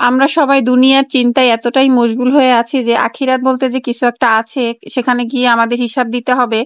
আমরা সবাই দুনিয়ার চিন্তায় এতটাই মশগুল হয়ে আছি যে আখিরাত বলতে যে কিছু একটা আছে, সেখানে গিয়ে আমাদের হিসাব দিতে হবে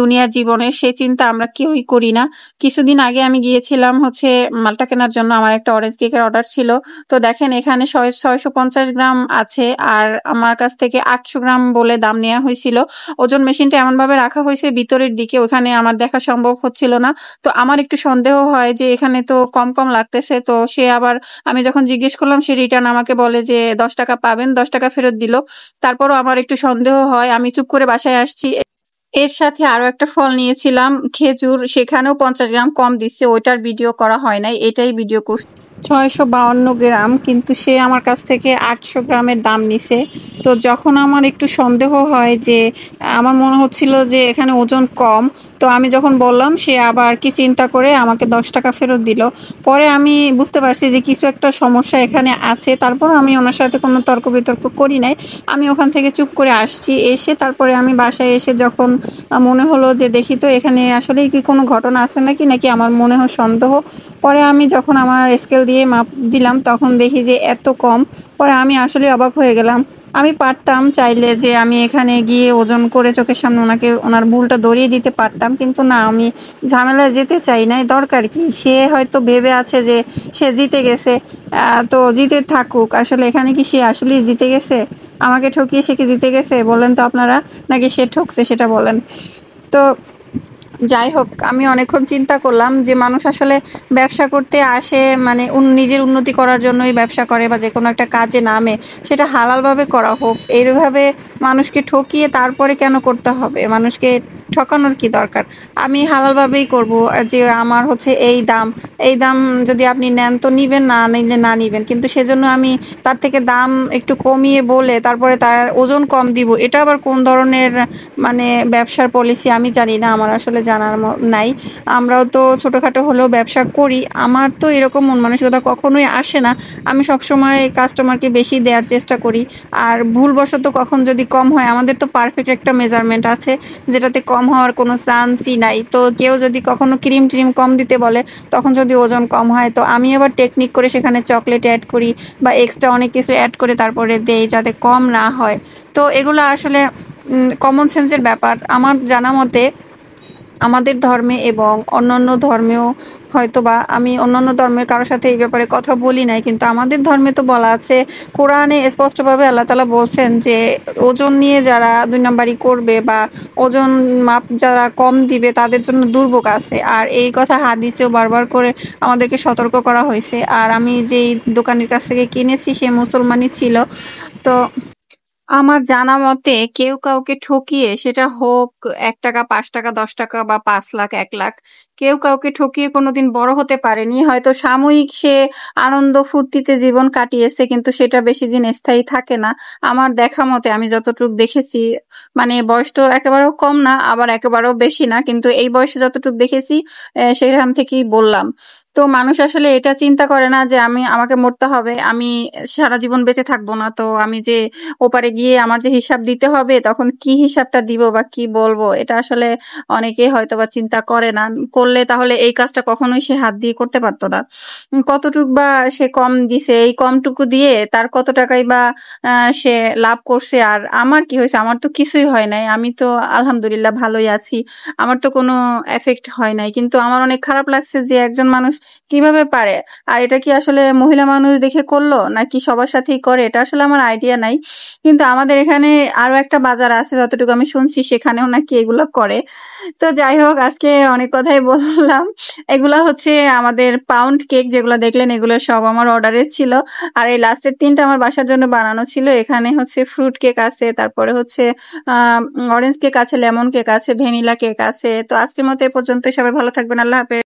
দুনিয়ার জীবনের, সেই চিন্তা আমরা কেউই করি না। কিছুদিন আগে আমি গিয়েছিলাম হচ্ছে মালটা কেনার জন্য, আমার একটা অরেঞ্জ কেকের অর্ডার ছিল। তো দেখেন এখানে 650 গ্রাম আছে, আর আমার কাছ থেকে 800 গ্রাম বলে দাম নেওয়া হয়েছিল। ওজন মেশিনটা এমন ভাবে রাখা হয়েছে ভিতরের দিকে, ওখানে আমার দেখা সম্ভব হচ্ছিল না। তো আমার একটু সন্দেহ হয় যে এখানে তো কম কম লাগতেছে। তো সে আবার, আমি যখন জিজ্ঞেস করলাম, সে রিটার্ন আমাকে বলে যে 10 টাকা পাবেন, 10 টাকা ফেরত দিল। তারপরও আমার একটু সন্দেহ হয়, আমি চুপ করে বাসায় আসছি। এর সাথে আরো একটা ফল নিয়েছিলাম, খেজুর, সেখানেও 50 গ্রাম কম দিচ্ছে, ওইটার ভিডিও করা হয় নাই, এটাই ভিডিও করছি। 652 গ্রাম, কিন্তু সে আমার কাছ থেকে 800 গ্রামের দাম নিছে। তো যখন আমার একটু সন্দেহ হয় যে, আমার মনে হচ্ছিল যে এখানে ওজন কম, তো আমি যখন বললাম, সে আবার কি চিন্তা করে আমাকে 10 টাকা ফেরত দিল। পরে আমি বুঝতে পারছি যে কিছু একটা সমস্যা এখানে আছে, তারপর আমি ওনার সাথে কোনো তর্ক বিতর্ক করি নাই। আমি ওখান থেকে চুপ করে আসছি। এসে তারপরে আমি বাসায় এসে যখন মনে হলো যে দেখি তো এখানে আসলেই কি কোনো ঘটনা আছে নাকি নাকি আমার মনে হয় সন্দেহ। পরে আমি যখন আমার স্কেল দিয়ে মাপ দিলাম, তখন দেখি যে এত কম। পরে আমি আসলে অবাক হয়ে গেলাম। আমি পারতাম চাইলে যে আমি এখানে গিয়ে ওজন করে চোখের সামনে ওনাকে ওনার ভুলটা ধরিয়ে দিতে পারতাম, কিন্তু না, আমি ঝামেলায় যেতে চাই নাই। দরকার কি? সে হয়তো ভেবে আছে যে সে জিতে গেছে। তো জিতে থাকুক। আসলে এখানে কি সে আসলেই জিতে গেছে? আমাকে ঠকিয়ে সে কি জিতে গেছে বলেন তো আপনারা, নাকি সে ঠকছে সেটা বলেন তো। যাই হোক, আমি অনেকক্ষণ চিন্তা করলাম যে মানুষ আসলে ব্যবসা করতে আসে মানে নিজের উন্নতি করার জন্যই ব্যবসা করে, বা যে কোনো একটা কাজে নামে, সেটা হালালভাবে করা হোক। এইভাবে মানুষকে ঠকিয়ে তারপরে কেন করতে হবে? মানুষকে ঠকানোর কি দরকার? আমি হালালভাবেই করব। যে আমার হচ্ছে এই দাম যদি আপনি নেন তো নিবেন, না নিলে না নিবেন, কিন্তু সেজন্য আমি তার থেকে দাম একটু কমিয়ে বলে তারপরে তার ওজন কম দিব, এটা আবার কোন ধরনের মানে ব্যবসার পলিসি? আমি জানি না, আমার আসলে জানার নাই। আমরাও তো ছোটখাটো হলেও ব্যবসা করি, আমার তো এরকম মন মানসিকতা কখনোই আসে না। আমি সবসময় কাস্টমারকে বেশি দেওয়ার চেষ্টা করি। আর ভুলবশত কখন যদি কম হয়, আমাদের তো পারফেক্ট একটা মেজারমেন্ট আছে যেটাতে কম হওয়ার কোনো চান্সই নাই। তো কেউ যদি কখনো ক্রিম ট্রিম কম দিতে বলে, তখন যদি ওজন কম হয়, তো আমি আবার টেকনিক করে সেখানে চকলেট অ্যাড করি বা এক্সট্রা অনেক কিছু অ্যাড করে তারপরে দেই, যাতে কম না হয়। তো এগুলো আসলে কমন সেন্সের ব্যাপার আমার জানা মতে। আমাদের ধর্মে এবং অন্যান্য ধর্মেও, হয়তোবা আমি অন্যান্য ধর্মের কারোর সাথে এই ব্যাপারে কথা বলি নাই, কিন্তু আমাদের ধর্মে তো বলা আছে, কোরআনে স্পষ্টভাবে আল্লাহ তাআলা বলছেন যে ওজন নিয়ে যারা 2 নাম্বারি করবে বা ওজন মাপ যারা কম দিবে, তাদের জন্য দুর্ভোগ আছে। আর এই কথা হাদিসেও বারবার করে আমাদেরকে সতর্ক করা হয়েছে। আর আমি যেই দোকানের কাছ থেকে কিনেছি সে মুসলমানই ছিল। তো আমার জানা মতে কেউ কাউকে ঠকিয়ে, সেটা হোক 1 টাকা, 5 টাকা, 10 টাকা বা 5 লাখ, 1 লাখ, কেউ কাউকে ঠকিয়ে কোনোদিন বড় হতে পারেনি। হয়তো সাময়িক সে আনন্দ ফুর্তিতে জীবন কাটিয়েছে, কিন্তু সেটা বেশি দিন স্থায়ী থাকে না। আমার দেখা মতে, আমি যতটুকু দেখেছি, মানে বয়স তো একেবারেও কম না, আবার একেবারেও বেশি না, কিন্তু এই বয়সে যতটুকু দেখেছি সেখান থেকেই বললাম। তো মানুষ আসলে এটা চিন্তা করে না যে আমাকে মরতে হবে, আমি সারা জীবন বেঁচে থাকবো না, তো আমি যে ওপারে গিয়ে আমার যে হিসাব দিতে হবে, তখন কি হিসাবটা দিব বা কি বলবো, এটা আসলে অনেকেই হয়তো বা চিন্তা করে না। করলে তাহলে এই কাজটা কখনোই সে হাত দিয়ে করতে পারতো না। কতটুক বা সে কম দিছে, এই কমটুকু দিয়ে তার কত টাকাই বা সে লাভ করছে। আর আমার কি হয়েছে? আমার তো কিছুই হয় নাই, আমি তো আলহামদুলিল্লাহ ভালোই আছি, আমার তো কোনো এফেক্ট হয় নাই। কিন্তু আমার অনেক খারাপ লাগছে যে একজন মানুষ কিভাবে পারে। আর এটা কি আসলে মহিলা মানুষ দেখে করলো নাকি সবার সাথেই করে, এটা আসলে আমার আইডিয়া নাই। কিন্তু আমাদের এখানে আরো একটা বাজার আছে, যতটুকু আমি শুনছি, সেখানেও নাকি এগুলো করে। তো যাই হোক, আজকে অনেক কথাই বললাম। এগুলা হচ্ছে আমাদের পাউন্ড কেক, যেগুলো দেখলেন, এগুলো সব আমার অর্ডারের ছিল। আর এই লাস্টের 3টা আমার বাসার জন্য বানানো ছিল। এখানে হচ্ছে ফ্রুট কেক আছে, তারপরে হচ্ছে অরেঞ্জ কেক আছে, লেমন কেক আছে, ভ্যানিলা কেক আছে। তো আজকের মতো এ পর্যন্ত। সবাই ভালো থাকবেন। আল্লাহ হাফেজ।